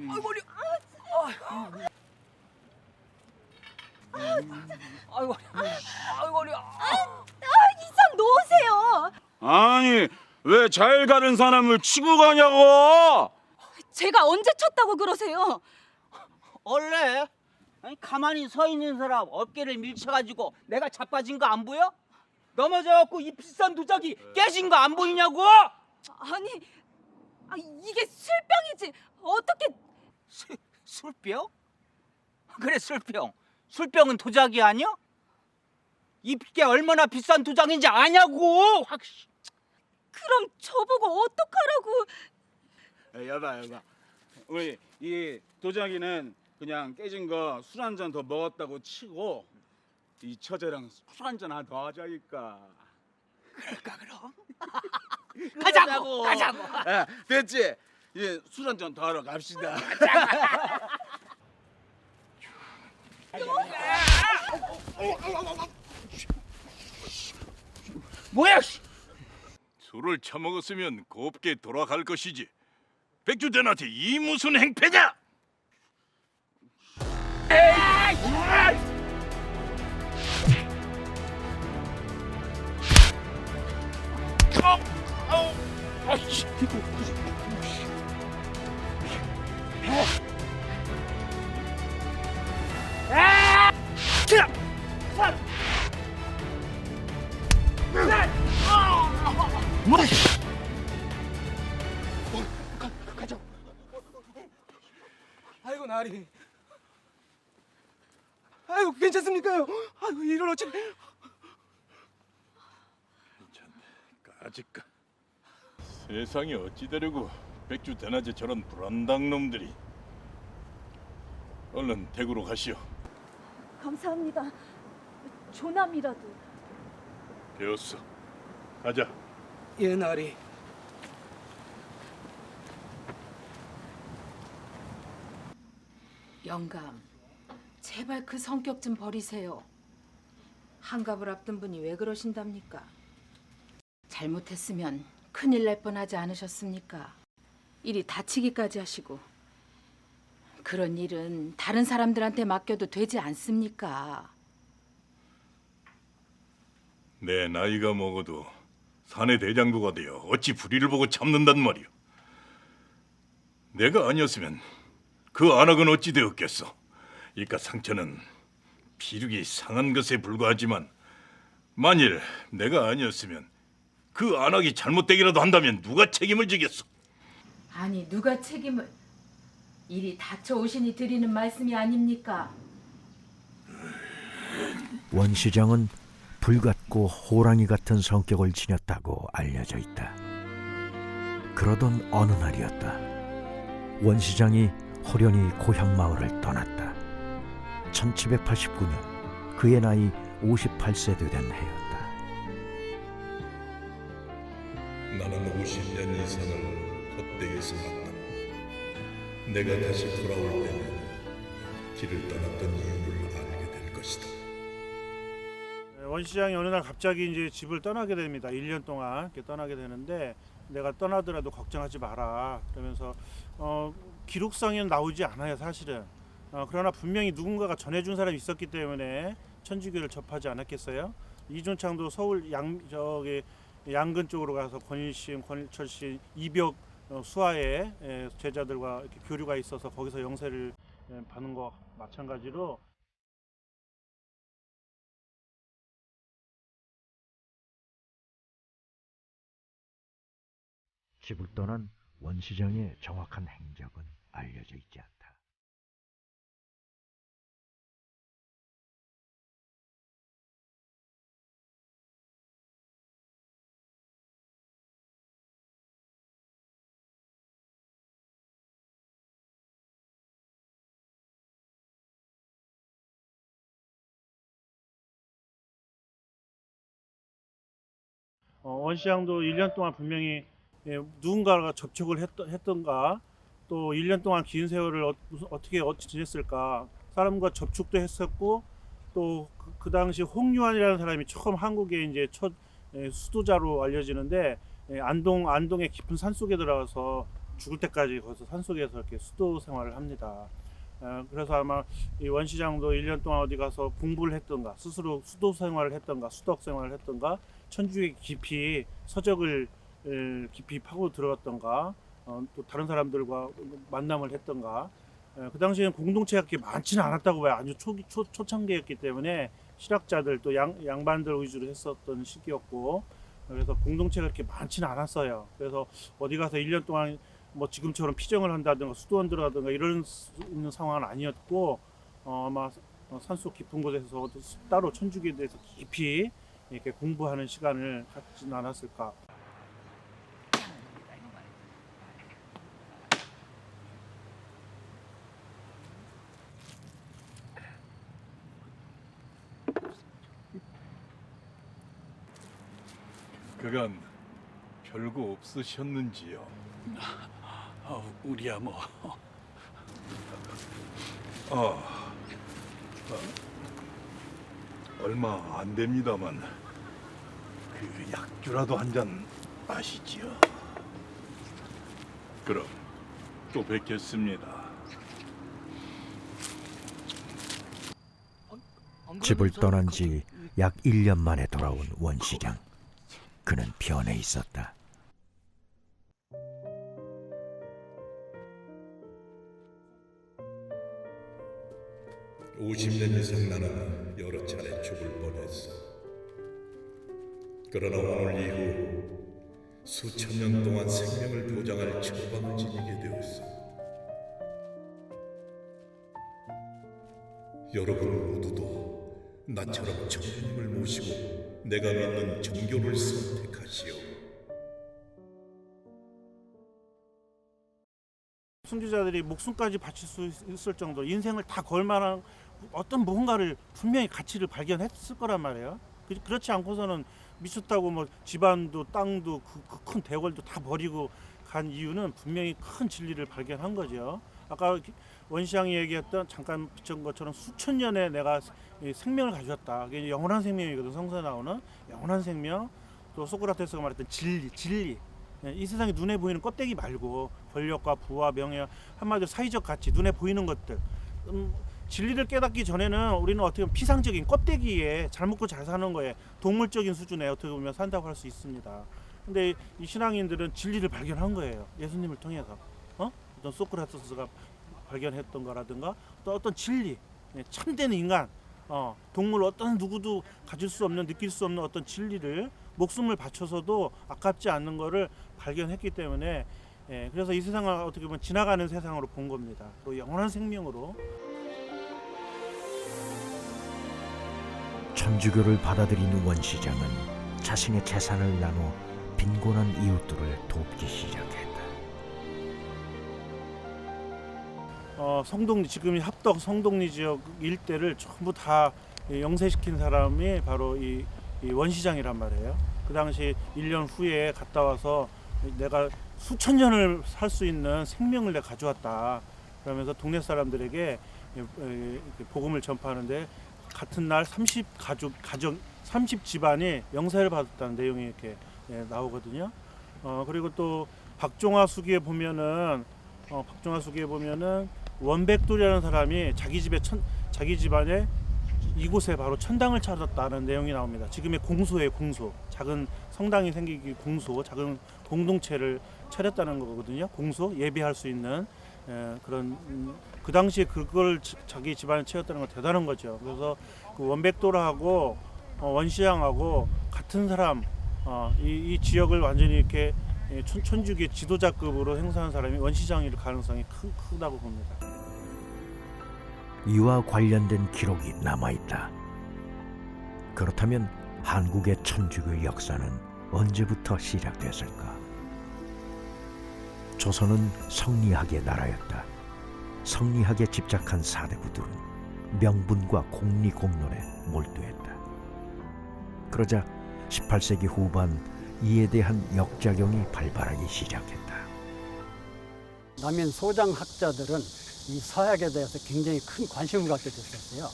아이고 머리. 아이고 머리. 이상 놓으세요. 아니 왜 잘 가는 사람을 치고 가냐고! 제가 언제 쳤다고 그러세요? 원래 아니, 가만히 서 있는 사람 어깨를 밀쳐가지고 내가 자빠진 거 안 보여? 넘어져갖고 이 비싼 도자기 깨진 거 안 보이냐고? 아니, 이게 술병이지. 어떻게? 술병? 그래 술병. 술병은 도자기 아니야? 이게 얼마나 비싼 도자기인지 아냐고? 확. 그럼 저보고 어떡하라고? 여봐 우리 이 도자기는 그냥 깨진 거 술 한 잔 더 먹었다고 치고 이 처제랑 술 한 잔 더 하자니까. 그럴까 그럼? 가자고. 가자고. 야, 됐지? 이제 술 한 잔 더 하러 갑시다. 뭐야? 술을 처먹었으면 곱게 돌아갈 것이지. 백주대한테 이 무슨 행패냐? 아이고 나리. 아이고 괜찮습니까요? 아이고 이런 어찌. 까짓까. 세상이 어찌 되려고 백주대낮에 저런 불안당 놈들이. 얼른 대구로 가시오. 감사합니다. 조남이라도. 되었어. 가자. 예 나리. 영감, 제발 그 성격 좀 버리세요. 한갑을 앞둔 분이 왜 그러신답니까? 잘못했으면 큰일 날 뻔하지 않으셨습니까? 일이 다치기까지 하시고. 그런 일은 다른 사람들한테 맡겨도 되지 않습니까? 내 나이가 먹어도 사내 대장부가 되어 어찌 불의를 보고 참는단 말이오. 내가 아니었으면 그 안악은 어찌 되었겠어. 이깟 상처는 비룩이 상한 것에 불과하지만 만일 내가 아니었으면 그 안악이 잘못되기라도 한다면 누가 책임을 지겠어? 아니, 누가 책임을... 일이 닥쳐오시니 드리는 말씀이 아닙니까? 원 시장은 불같고 호랑이 같은 성격을 지녔다고 알려져 있다. 그러던 어느 날이었다. 원 시장이 호련히 고향 마을을 떠났다. 1789년 그의 나이 58세 되던 해였다. 나는 50년 이상을 헛되이 살았다. 내가 다시 돌아올 때는 길을 떠났던 이유를 알게 될 것이다. 원 시장이 어느 날 갑자기 이제 집을 떠나게 됩니다. 1년 동안 이렇게 떠나게 되는데 내가 떠나더라도 걱정하지 마라. 그러면서 기록상에는 나오지 않아요, 사실은. 그러나 분명히 누군가가 전해준 사람이 있었기 때문에 천주교를 접하지 않았겠어요? 이존창도 서울 양근 쪽으로 가서 권일심, 권일철씨, 이벽 수하의 제자들과 이렇게 교류가 있어서 거기서 영세를 받는 거 마찬가지로. 집을 떠난 원 시장의 정확한 행적은 알려져 있지 않다. 원시장도 1년 동안 분명히 누군가가 접촉을 했던가, 또 1년 동안 긴 세월을 어떻게 지냈을까, 사람과 접촉도 했었고, 또 그 당시 홍유환이라는 사람이 처음 한국에 이제 첫 수도자로 알려지는데, 안동의 깊은 산 속에 들어가서 죽을 때까지 거기서 산속에서 이렇게 수도 생활을 합니다. 그래서 아마 이 원시장도 1년 동안 어디 가서 공부를 했던가, 스스로 수도 생활을 했던가, 수덕 생활을 했던가, 천주에 깊이 서적을 깊이 파고 들어갔던가, 또 다른 사람들과 만남을 했던가. 그 당시에는 공동체가 그렇게 많지는 않았다고 봐요. 아주 초창기였기 때문에 실학자들 또 양반들 위주로 했었던 시기였고, 그래서 공동체가 그렇게 많지는 않았어요. 그래서 어디 가서 1년 동안 뭐 지금처럼 피정을 한다든가 수도원 들어가든가 이런 있는 상황은 아니었고, 아마 산속 깊은 곳에서 따로 천주교에 대해서 깊이 이렇게 공부하는 시간을 갖지는 않았을까. 그간 별거 없으셨는지요? 우리야 뭐. 얼마 안 됩니다만 그 약주라도 한 잔 마시지요. 그럼 또 뵙겠습니다. 집을 떠난 지 약 1년 만에 돌아온 원시장. 그는 변해 있었다. (50년) 이상 나는 여러 차례 죽을 뻔했어. 그러나 오늘 이후 수천 년 동안 생명을 보장할 처방을 지니게 되었어. 여러분 모두도 나처럼 천주님을 모시고 내가 믿는 정교를 선택하시오. 순교자들이 목숨까지 바칠 수 있을 정도로 인생을 다 걸 만한 어떤 무언가를 분명히 가치를 발견했을 거란 말이에요. 그렇지 않고서는 미쳤다고 뭐 집안도 땅도 그 큰 대궐도 다 버리고 간 이유는 분명히 큰 진리를 발견한 거죠. 아까 원시장이 얘기했던 잠깐 비춘 것처럼 수천 년에 내가 생명을 가졌다. 이게 영원한 생명이거든. 성서에 나오는 영원한 생명. 또 소크라테스가 말했던 진리. 이 세상에 눈에 보이는 껍데기 말고 권력과 부와 명예, 한마디로 사회적 가치, 눈에 보이는 것들. 진리를 깨닫기 전에는 우리는 어떻게 보면 피상적인 껍데기에 잘 먹고 잘 사는 거에 동물적인 수준에 어떻게 보면 산다고 할 수 있습니다. 근데 이 신앙인들은 진리를 발견한 거예요. 예수님을 통해서. 어떤 소크라테스가 발견했던 거라든가 또 어떤 진리, 참된 인간, 동물 어떤 누구도 가질 수 없는, 느낄 수 없는 어떤 진리를 목숨을 바쳐서도 아깝지 않는 거를 발견했기 때문에, 그래서 이 세상을 어떻게 보면 지나가는 세상으로 본 겁니다. 또 영원한 생명으로. 천주교를 받아들인 원시장은 자신의 재산을 나눠 빈곤한 이웃들을 돕기 시작했다. 성동리, 지금 합덕 성동리 지역 일대를 전부 다 영세시킨 사람이 바로 이 원시장이란 말이에요. 그 당시 1년 후에 갔다 와서 내가 수천 년을 살 수 있는 생명을 내가 가져왔다. 그러면서 동네 사람들에게 복음을 전파하는데 같은 날 30집안이 영사를 받았다는 내용이 이렇게 나오거든요. 그리고 또 박종화 수기에 보면은 원백돌이라는 사람이 자기 집안에 이곳에 바로 천당을 찾았다는 내용이 나옵니다. 지금의 공소예요, 공소. 작은 성당이 생기기 공소, 작은 공동체를 차렸다는 거거든요. 공소, 예배할 수 있는 그런 그 당시에 그걸 자기 집안에 채웠다는 건 대단한 거죠. 그래서 그 원백돌하고 원시장하고 같은 사람, 이 지역을 완전히 이렇게 천주교 지도자급으로 행사한 사람이 원시장일 가능성이 크다고 봅니다. 이와 관련된 기록이 남아있다. 그렇다면 한국의 천주교 역사는 언제부터 시작됐을까? 조선은 성리학의 나라였다. 성리학에 집착한 사대부들은 명분과 공리공론에 몰두했다. 그러자 18세기 후반 이에 대한 역작용이 발발하기 시작했다. 남인 소장 학자들은 이 서약에 대해서 굉장히 큰 관심을 갖게 됐었어요.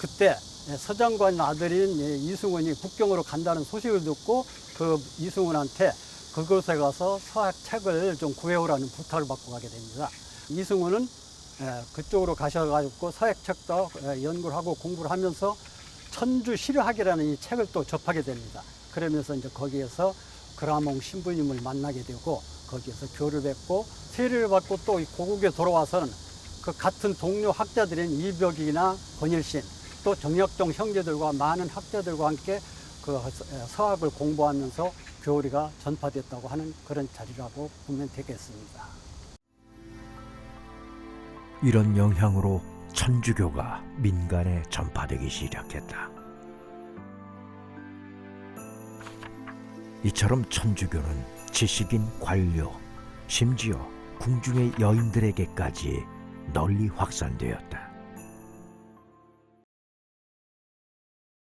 그때 서장관 아들인 이승훈이 북경으로 간다는 소식을 듣고 그 이승훈한테 그곳에 가서 서학 책을 좀 구해오라는 부탁을 받고 가게 됩니다. 이승우는 그쪽으로 가셔가지고 서학 책도 연구를 하고 공부를 하면서 천주 시류학이라는 이 책을 또 접하게 됩니다. 그러면서 이제 거기에서 그라몽 신부님을 만나게 되고 거기에서 교를 뵙고 세례를 받고 또 고국에 돌아와서는 그 같은 동료 학자들인 이벽이나 권일신 또 정혁종 형제들과 많은 학자들과 함께 그 서학을 공부하면서 교리가 전파됐다고 하는 그런 자리라고 보면 되겠습니다. 이런 영향으로 천주교가 민간에 전파되기 시작했다. 이처럼 천주교는 지식인, 관료, 심지어 궁중의 여인들에게까지 널리 확산되었다.